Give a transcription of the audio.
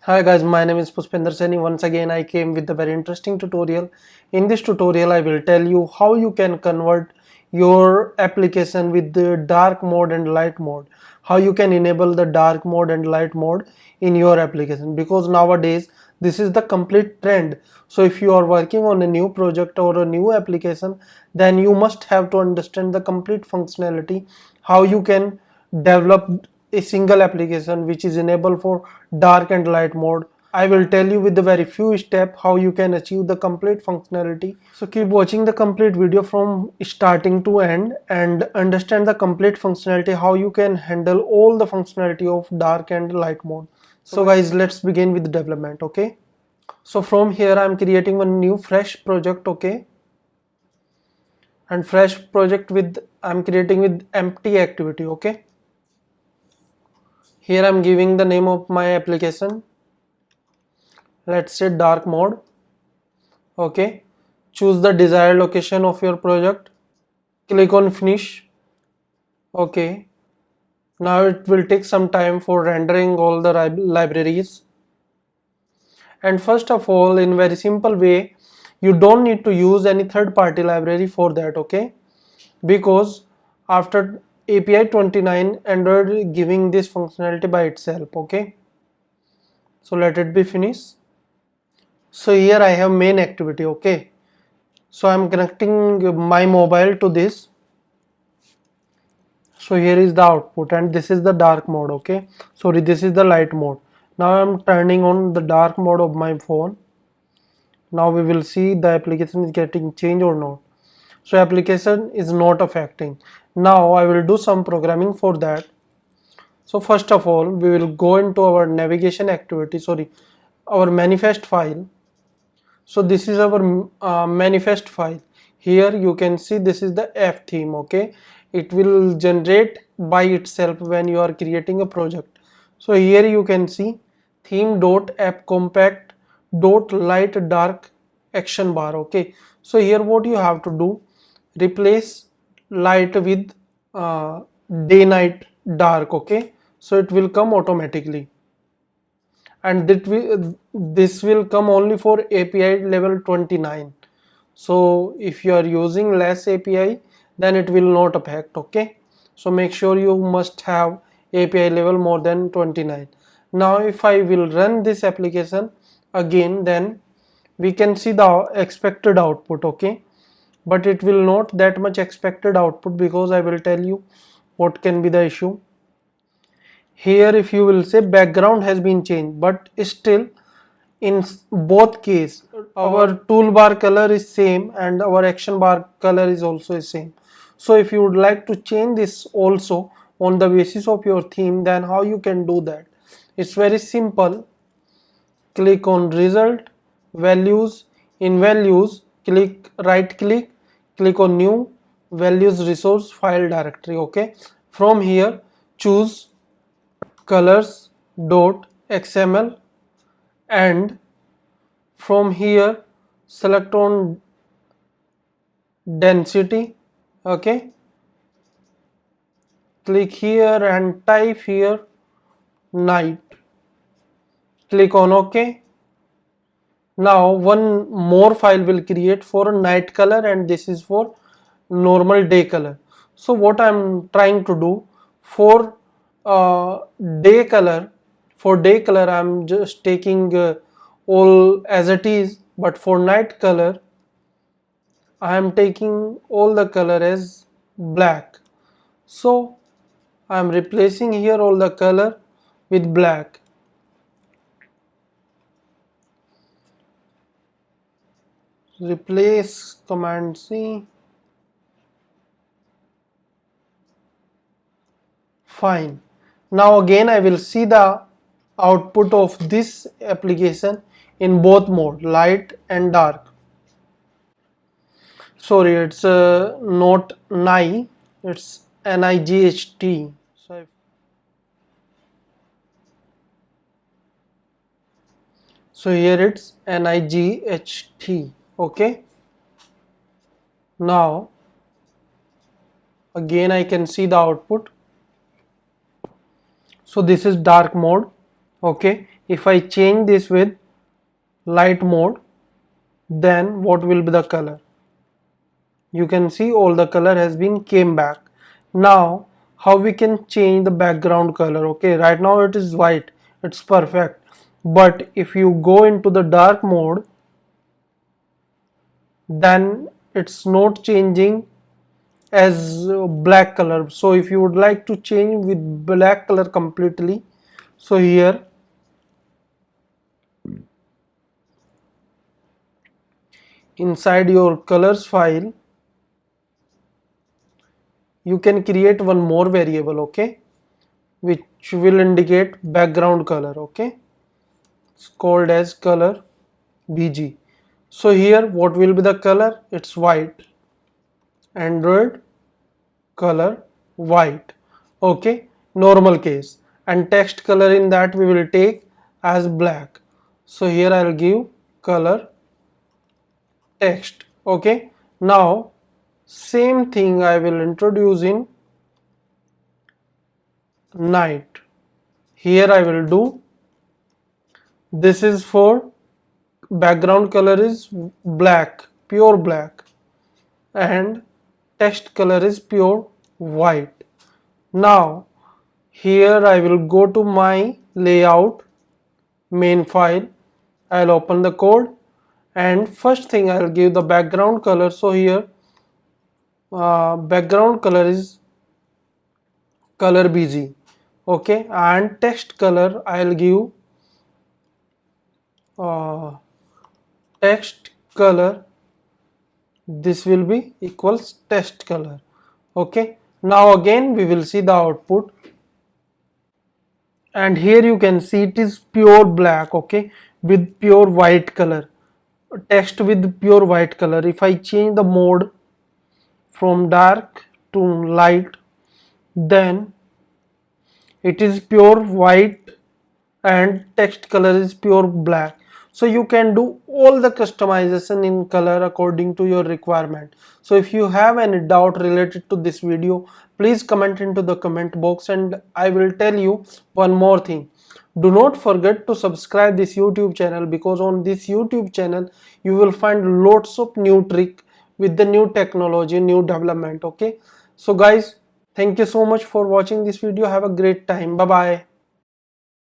Hi guys, my name is Pushpendra Saini. Once again I came with a very interesting tutorial. In this tutorial I will tell you how you can convert your application with the dark mode and light mode. How you can enable the dark mode and light mode in your application, because nowadays this is the complete trend. So if you are working on a new project or a new application, then you must have to understand the complete functionality, how you can develop a single application which is enabled for dark and light mode. I will tell you with the very few steps how you can achieve the complete functionality. So keep watching the complete video from starting to end and understand the complete functionality, how you can handle all the functionality of dark and light mode. So guys, let's begin with development. Okay, so from here I'm creating one new fresh project. Okay, and fresh project with I'm creating with empty activity. Okay, here I'm giving the name of my application. Let's say dark mode. Okay, choose the desired location of your project, click on finish. Okay, now it will take some time for rendering all the libraries. And first of all, in very simple way, you don't need to use any third-party library for that. Okay, because after API 29 Android giving this functionality by itself. Okay, so let it be finished. So here I have main activity. Okay, so I'm connecting my mobile to this. So here is the output and this is the dark mode. Okay, sorry, this is the light mode. Now I'm turning on the dark mode of my phone. Now we will see the application is getting changed or not. So application is not affecting. Now I will do some programming for that. So first of all, we will go into our navigation activity, sorry, our manifest file. So this is our manifest file. Here you can see this is the F theme. Okay, it will generate by itself when you are creating a project. So here you can see theme dot app compact dot light dark action bar. Okay, so here what you have to do, replace light with day night dark. Okay, so it will come automatically, and this will come only for API level 29. So if you are using less API, then it will not affect. Okay, so make sure you must have API level more than 29. Now if I will run this application again, then we can see the expected output. Okay, but it will not that much expected output, because I will tell you what can be the issue. Here if you will say background has been changed, but still in both case our toolbar color is same and our action bar color is also same. So if you would like to change this also on the basis of your theme, then how you can do that? It's very simple. Click on result, values, in values click right click, click on new values resource file directory. Okay, from here choose colors dot xml, and from here select on density. Okay, click here and type here night, click on OK. Now one more file will create for a night color, and this is for normal day color. So what I'm trying to do for day color, I'm just taking all as it is, but for night color I am taking all the color as black. So I am replacing here all the color with black. Replace, command C. Fine. Now again I will see the output of this application in both mode, light and dark. Sorry, it's not NIGHT, it's NIGHT. So here it's NIGHT. Okay. Now again I can see the output. So this is dark mode. Okay, If I change this with light mode, then what will be the color? You can see all the color has been came back. Now how we can change the background color? Okay, right now it is white, it's perfect. But if you go into the dark mode, then it's not changing as black color. So if you would like to change with black color completely, so here inside your colors file, you can create one more variable, okay, which will indicate background color. Okay, it's called as color bg. So here what will be the color? It's white. Android color white. Okay, normal case. And text color in that we will take as black. So here I'll give color text. Okay, now same thing I will introduce in night. Here I will do, this is for background color is black, pure black, and text color is pure white. Now here I will go to my layout main file. I'll open the code, and first thing I'll give the background color. So here background color is color bg. Okay, and text color I'll give text color, this will be equals text color. Okay, now again we will see the output, and here you can see it is pure black. Okay, with pure white color, text with pure white color. If I change the mode from dark to light, then it is pure white and text color is pure black. So you can do all the customization in color according to your requirement. So if you have any doubt related to this video, please comment into the comment box, and I will tell you one more thing. Do not forget to subscribe this YouTube channel, because on this YouTube channel you will find lots of new trick with the new technology, new development. Okay, so guys, thank you so much for watching this video. Have a great time. Bye bye.